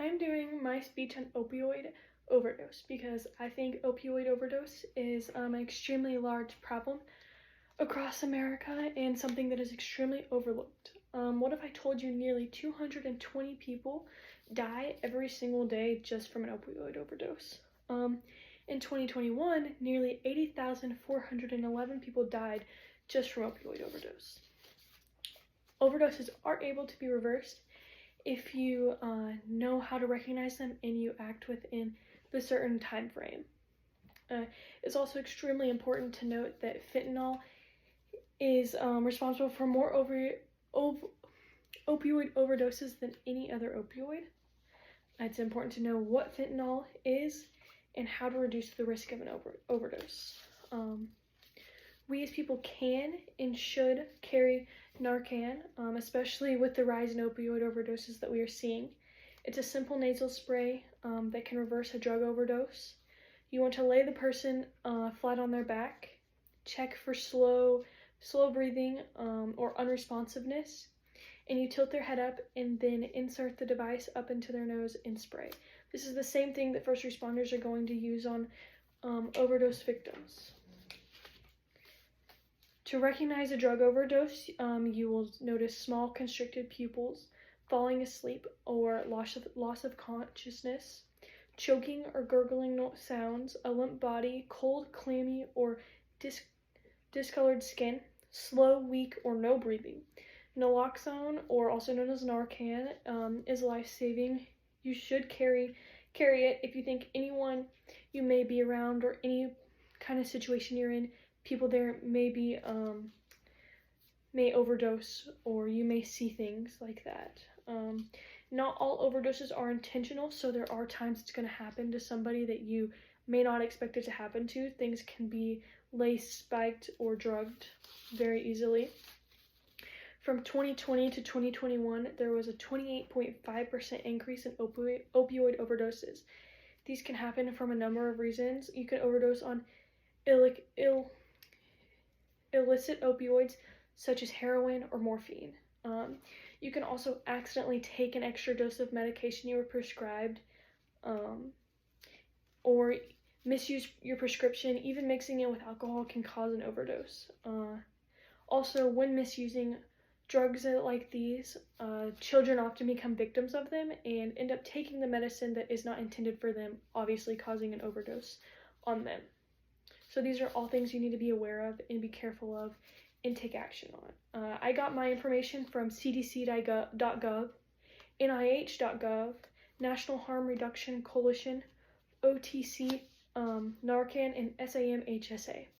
I'm doing my speech on opioid overdose because I think opioid overdose is an extremely large problem across America and something that is extremely overlooked. What if I told you nearly 220 people die every single day just from an opioid overdose? In 2021, nearly 80,411 people died just from opioid overdose. Overdoses are able to be reversed if you know how to recognize them and you act within the certain time frame. It's also extremely important to note that fentanyl is responsible for more opioid overdoses than any other opioid. It's important to know what fentanyl is and how to reduce the risk of an overdose. We as people can and should carry Narcan, especially with the rise in opioid overdoses that we are seeing. It's a simple nasal spray that can reverse a drug overdose. You want to lay the person flat on their back, check for slow breathing or unresponsiveness, and you tilt their head up and then insert the device up into their nose and spray. This is the same thing that first responders are going to use on overdose victims. To recognize a drug overdose, you will notice small constricted pupils, falling asleep or loss of consciousness, choking or gurgling sounds, a limp body, cold, clammy, or discolored skin, slow, weak, or no breathing. Naloxone, or also known as Narcan, is life-saving. You should carry it if you think anyone you may be around or any kind of situation you're in, people there may overdose, or you may see things like that. Not all overdoses are intentional, so there are times it's going to happen to somebody that you may not expect it to happen to. Things can be laced, spiked, or drugged very easily. From 2020 to 2021, there was a 28.5% increase in opioid overdoses. These can happen from a number of reasons. You can overdose on illicit opioids such as heroin or morphine. You can also accidentally take an extra dose of medication you were prescribed, or misuse your prescription. Even mixing it with alcohol can cause an overdose. Also, when misusing drugs like these, children often become victims of them and end up taking the medicine that is not intended for them, obviously causing an overdose on them. So these are all things you need to be aware of and be careful of and take action on. I got my information from cdc.gov, nih.gov, National Harm Reduction Coalition, OTC, Narcan, and SAMHSA.